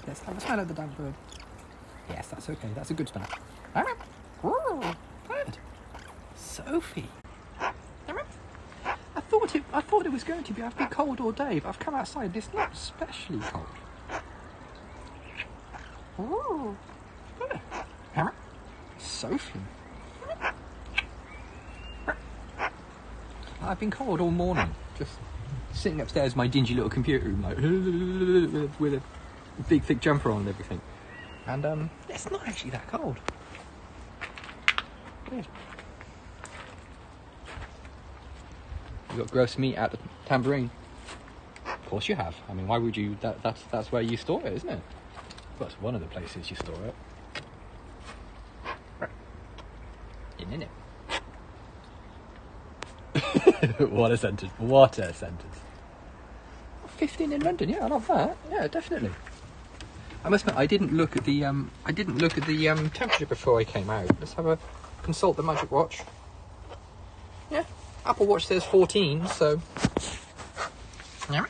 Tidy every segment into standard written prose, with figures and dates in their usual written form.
Let's have a smell of the damn bird. Yes, that's okay. That's a good smell. Good. Sophie. I thought it was going to be. I've been cold all day, but I've come outside. It's not especially cold. Ooh. Sophie. I've been cold all morning, just sitting upstairs in my dingy little computer room, like with a big thick jumper on and everything. And it's not actually that cold. Weird. You got gross meat out of the tambourine. Of course you have. I mean, why would you? That's where you store it, isn't it? Well, it's one of the places you store it. In it. What a sentence. What a sentence. 15 in London, yeah, I love that. Yeah, definitely. I must admit, I didn't look at the temperature before I came out. Let's have a consult the magic watch. Yeah, Apple Watch says 14, so yeah.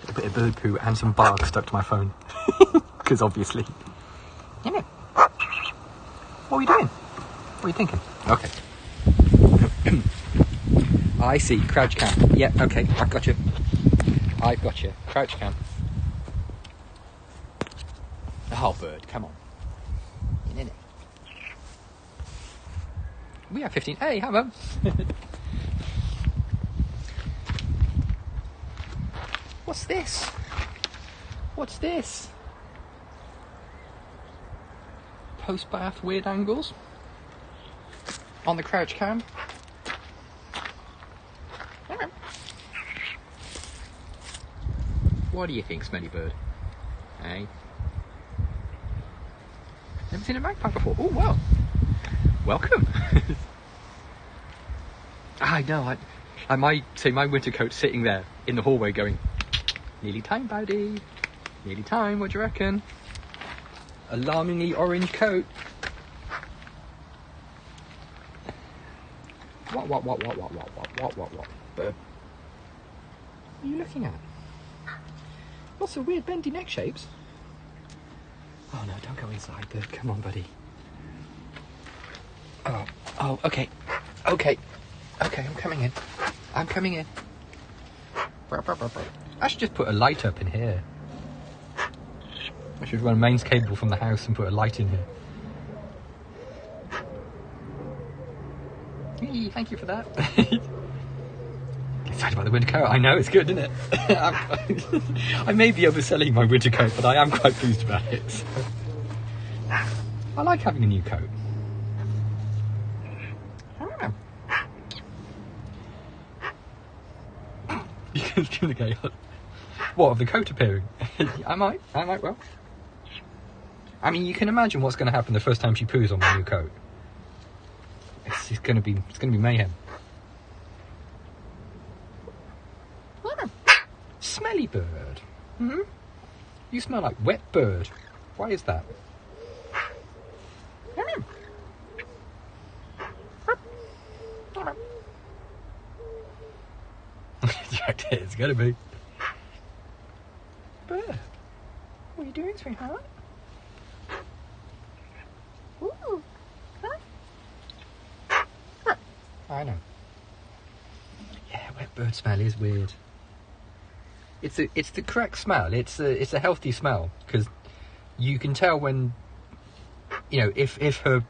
A bit of bird poo and some bark stuck to my phone, because obviously. Yeah. What are you doing? What are you thinking? Okay. I see. Crouch cam. Yeah, okay. I've got you. Crouch cam. Oh, bird. Come on. In it. We have 15. Hey, hello. What's this? What's this? Post-bath weird angles on the crouch cam. What do you think, smelly bird? Hey? Never seen a magpie before. Oh, well. Welcome. I know. I might say my winter coat's sitting there in the hallway going, nearly time, buddy. Nearly time. What do you reckon? Alarmingly orange coat. What? Bird. What are you looking at? Lots of weird bendy neck shapes. Oh no, don't go inside, bird. Come on, buddy. Oh, okay. Okay, I'm coming in. I should just put a light up in here. I should run a mains cable from the house and put a light in here. Hey, thank you for that. Excited about the winter coat. I know, it's good, isn't it? I may be overselling my winter coat, but I am quite pleased about it. So. I like having a new coat. You can communicate. What, of the coat appearing? I might well. I mean, you can imagine what's going to happen the first time she poos on my new coat. It's going to be mayhem. Smelly bird. Hmm? You smell like wet bird. Why is that? It's going to be. Bird. What are you doing, sweetheart? Ooh. Huh? I know. Yeah, wet bird smell is weird. It's the correct smell. It's a healthy smell, because you can tell when, you know, if her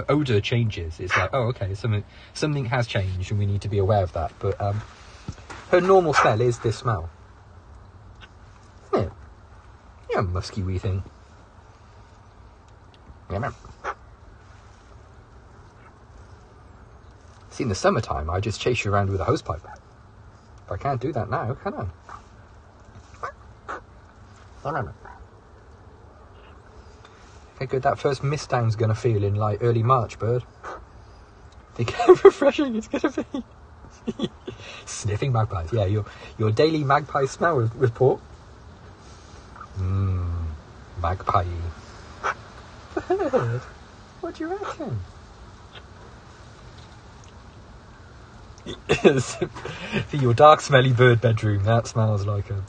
odor changes, it's like, oh, okay, something has changed and we need to be aware of that. But her normal smell is this smell, isn't it? Yeah, musky wee thing. Yeah. See, in the summertime, I just chase you around with a hosepipe. But I can't do that now, can I? How good that first mist down's gonna feel in like early March, bird. Think how refreshing it's gonna be. Sniffing magpies, yeah. Your daily magpie smell report. Magpie. Bird, what do you reckon? For your dark, smelly bird bedroom, that smells like a...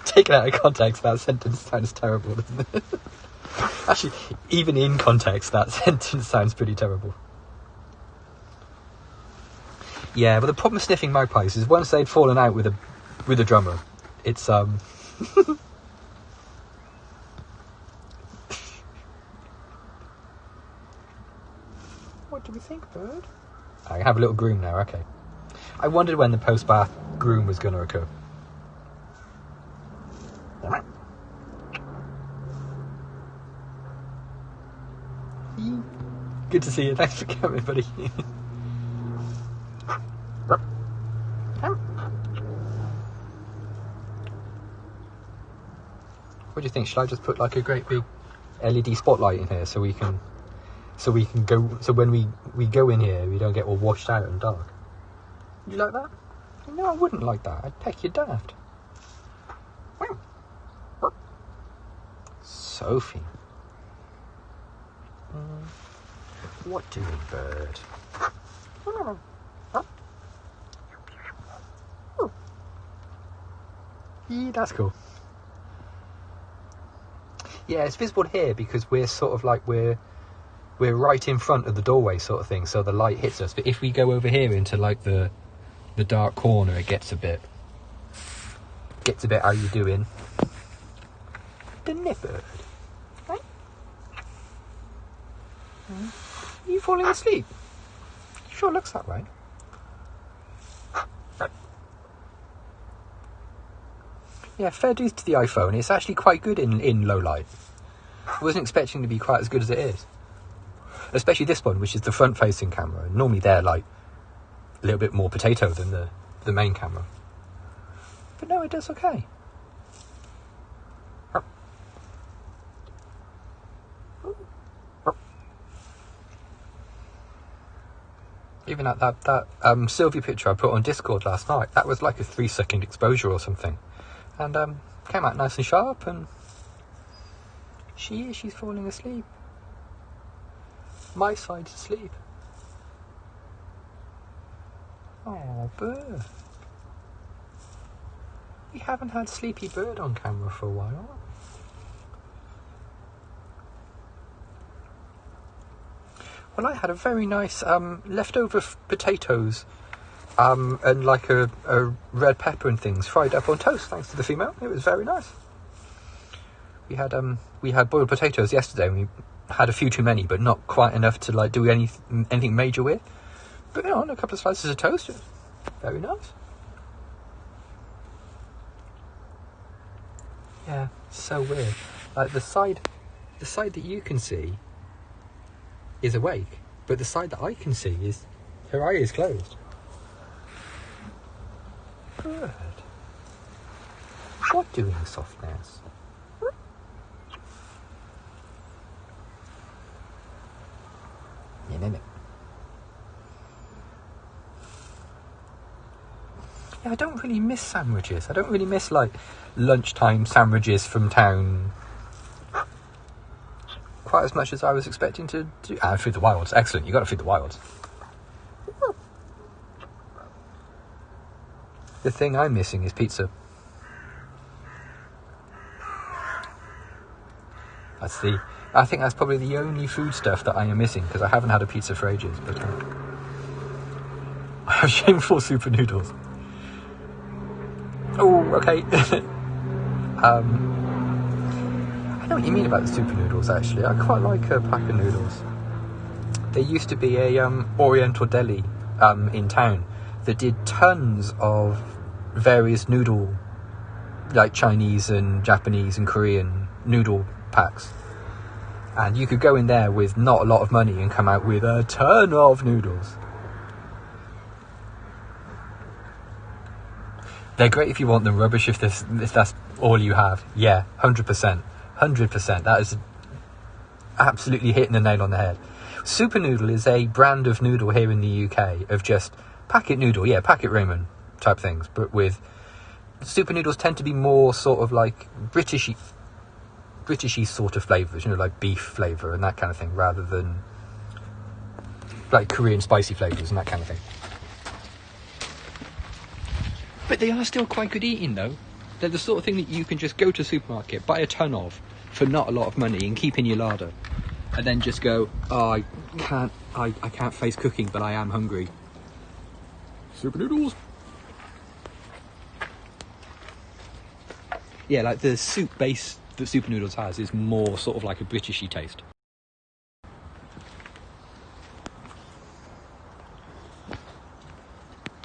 Taken out of context, that sentence sounds terrible, doesn't it? Actually, even in context, that sentence sounds pretty terrible. Yeah, but the problem with sniffing magpies is once they'd fallen out with a drummer, it's What do we think, bird? I have a little groom now, okay. I wondered when the post-bath groom was going to occur. Good to see you. Thanks for coming, buddy. What do you think? Should I just put like a great big LED spotlight in here so we can go, so when we go in here we don't get all washed out and dark? You like that? No, I wouldn't like that. I'd peck you daft. Sophie. What doing, bird? Yeah, that's cool. Yeah, it's visible here because we're sort of like we're right in front of the doorway sort of thing, so the light hits us. But if we go over here into like the dark corner, it gets a bit how you doing? The nipper. Right? Are you falling asleep? Sure looks that way. Yeah, fair dues to the iPhone. It's actually quite good in low light. I wasn't expecting to be quite as good as it is. Especially this one, which is the front-facing camera. Normally they're like a little bit more potato than the main camera. But no, it does okay. Even at that Sylvia picture I put on Discord last night, that was like a 3-second exposure or something. And came out nice and sharp, and she's falling asleep. My side's asleep. Oh, bird. We haven't had Sleepy Bird on camera for a while. Well, I had a very nice leftover potatoes and like a red pepper and things fried up on toast, thanks to the female. It was very nice. We had boiled potatoes yesterday, and we had a few too many, but not quite enough to like do anything major with. But on a couple of slices of toast, it was very nice. Yeah, so weird. Like the side that you can see is awake, but the side that I can see is her eye is closed. Good. What doing, softness? Yeah, I don't really miss sandwiches. I don't really miss like lunchtime sandwiches from town quite as much as I was expecting to do. And Feed the Wilds, excellent. You got to feed the wilds. The thing I'm missing is pizza. I think that's probably the only food stuff that I am missing, because I haven't had a pizza for ages. But I have shameful super noodles. Oh, okay. I know what you mean about the super noodles, actually. I quite like a pack of noodles. There used to be a Oriental deli in town that did tons of various noodle, like Chinese and Japanese and Korean noodle packs. And you could go in there with not a lot of money and come out with a ton of noodles. They're great if you want them, rubbish if that's all you have. Yeah, 100%. 100%. That is absolutely hitting the nail on the head. Super Noodle is a brand of noodle here in the UK of just packet noodle, yeah, packet ramen type things. But with Super Noodles tend to be more sort of like British Britishy sort of flavours, you know, like beef flavour and that kind of thing, rather than like Korean spicy flavours and that kind of thing. But they are still quite good eating, though. They're the sort of thing that you can just go to a supermarket, buy a ton of, for not a lot of money, and keep in your larder, and then just go, oh, I can't face cooking, but I am hungry. Super noodles. Yeah, like the soup base that Super Noodles has is more sort of like a Britishy taste.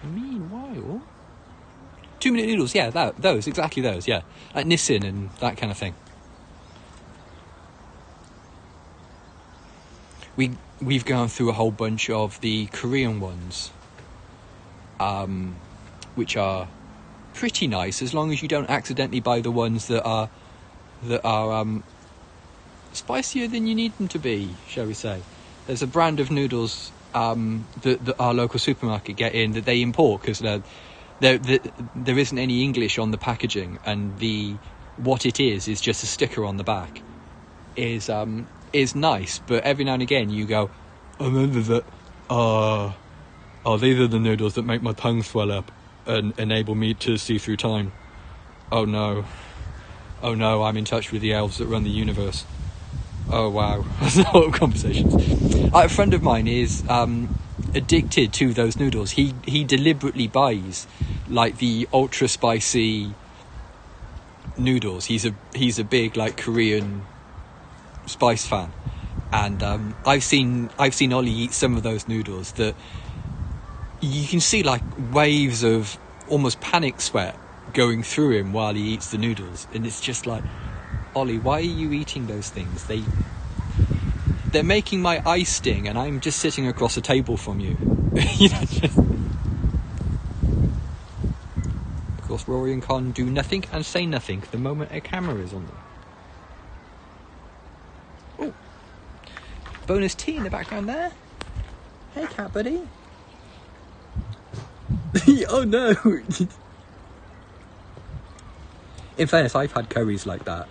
Meanwhile, 2-minute noodles, yeah, exactly those, yeah, like Nissin and that kind of thing. We've gone through a whole bunch of the Korean ones, which are pretty nice, as long as you don't accidentally buy the ones that are spicier than you need them to be, shall we say. There's a brand of noodles that our local supermarket get in that they import, because there isn't any English on the packaging, and what it is just a sticker on the back. Is nice, but every now and again you go, I remember that these are the noodles that make my tongue swell up and enable me to see through time. Oh no, I'm in touch with the elves that run the universe. Oh wow, that's a lot of conversations. A friend of mine is addicted to those noodles. He deliberately buys like the ultra spicy noodles. He's a big like Korean spice fan, and I've seen Ollie eat some of those noodles that you can see like waves of almost panic sweat going through him while he eats the noodles, and it's just like, Ollie, why are you eating those things? They're making my eye sting, and I'm just sitting across a table from you. You know, Of course, Rory and Con do nothing and say nothing the moment a camera is on them. Oh, bonus tea in the background there. Hey, cat buddy. Oh no. In fairness, I've had curries like that.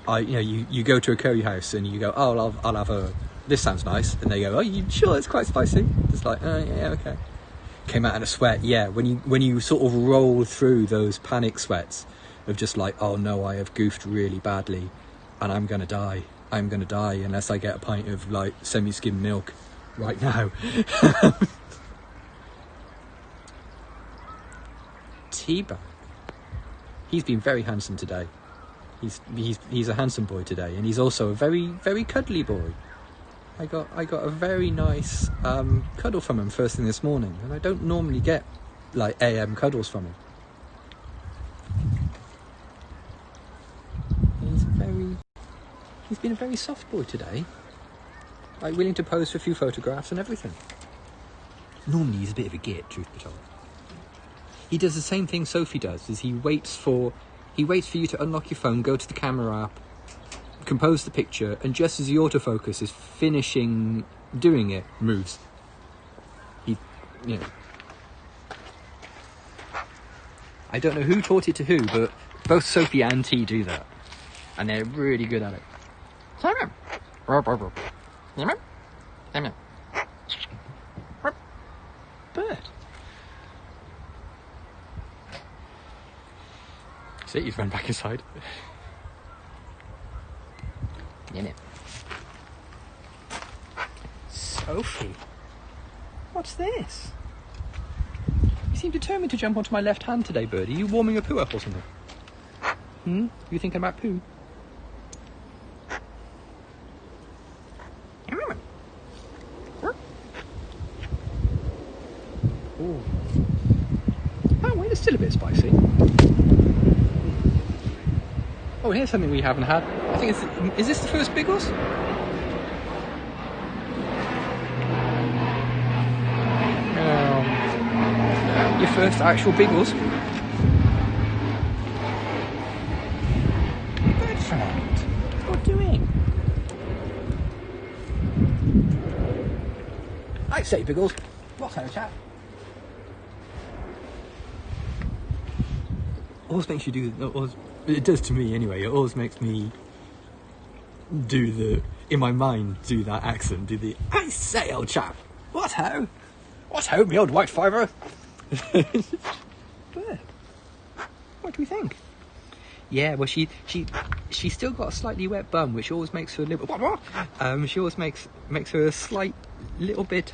You go to a curry house and you go, oh, I'll have this sounds nice, and they go, oh, you sure it's quite spicy? It's like, yeah, okay. Came out in a sweat. Yeah, when you sort of roll through those panic sweats of just like, oh no, I have goofed really badly, and I'm gonna die unless I get a pint of like semi-skimmed milk right now. Teabag. He's been very handsome today. He's a handsome boy today, and he's also a very, very cuddly boy. I got a very nice cuddle from him first thing this morning, and I don't normally get like AM cuddles from him. He's been a very soft boy today, like willing to pose for a few photographs and everything. Normally he's a bit of a git, truth be told. He does the same thing Sophie does, is he waits for you to unlock your phone, go to the camera app, compose the picture, and just as the autofocus is finishing doing it, moves. I don't know who taught it to who, but both Sophie and T do that, and they're really good at it. Bird. See, he's run back inside. In it. Sophie, what's this? You seem determined to jump onto my left hand today, bird. Are you warming your poo up or something? You thinking about poo? Oh, wait, it's still a bit spicy. Oh, here's something we haven't had. I think is this the first Biggles? Your first actual Biggles? Good friend. What are you doing? I say, Biggles. What's our chat? Always makes you do. It does to me anyway. It always makes me do the, in my mind, do that accent, do the, I say, old chap, what ho? What ho, me old white fiver? But, what do we think? Yeah, well, she's still got a slightly wet bum, which always makes her a little, she always makes her a slight little bit,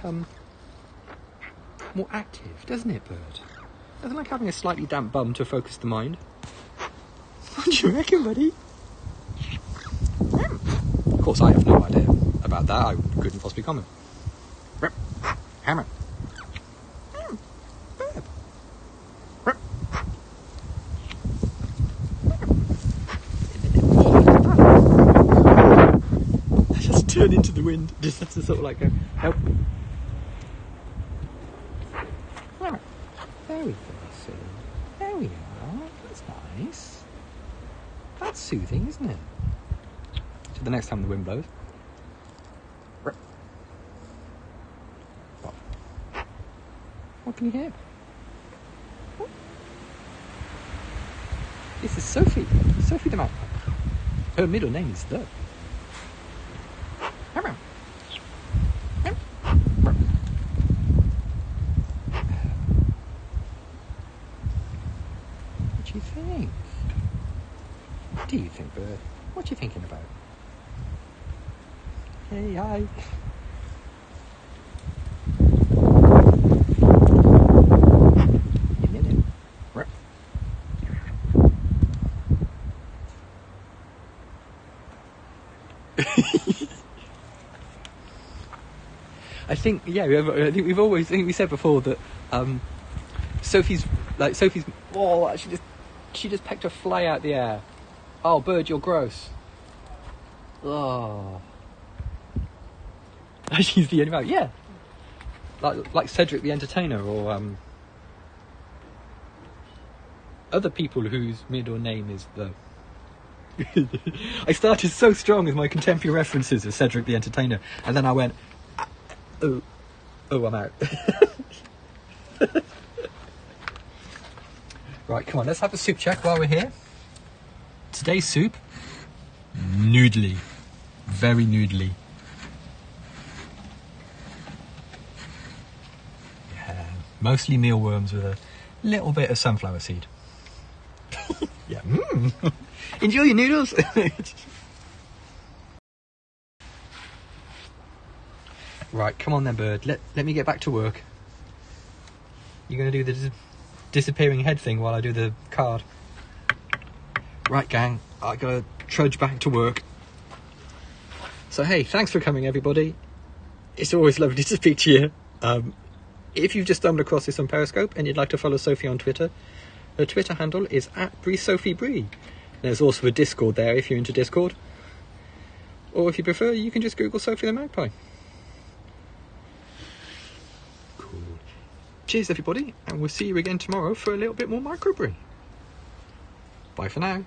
more active, doesn't it, Bird? Doesn't like having a slightly damp bum to focus the mind. What do you reckon, buddy? Of course, I have no idea about that. I couldn't possibly comment. Hammer. I just turn into the wind. Just have to sort of like go, help. There we go, Sue. There we are. That's nice. That's soothing, isn't it? So the next time the wind blows. What can you hear? What? This is Sophie. Sophie the Magpie. Her middle name is The. What do you think? What do you think, Bird? What are you thinking about? Hey, hi. I think we said before that Sophie's she just pecked a fly out the air. Oh, Bird, you're gross. Oh, she's the only one. Yeah, like Cedric the Entertainer, or other people whose middle name is The. I started so strong with my contemporary references of Cedric the Entertainer, and then I went, oh, I'm out. Right, come on, let's have a soup check while we're here. Today's soup, noodly, very noodly. Yeah, mostly mealworms with a little bit of sunflower seed. Yeah, enjoy your noodles. Right, come on then, Bird. Let me get back to work. You're going to do the disappearing head thing while I do the card. Right, gang, I got to trudge back to work. So, hey, thanks for coming, everybody. It's always lovely to speak to you. If you've just stumbled across this on Periscope and you'd like to follow Sophie on Twitter, her Twitter handle is @BreeSophieBree. There's also a Discord there if you're into Discord. Or if you prefer, you can just Google Sophie the Magpie. Cool. Cheers, everybody, and we'll see you again tomorrow for a little bit more microbrew. Bye for now.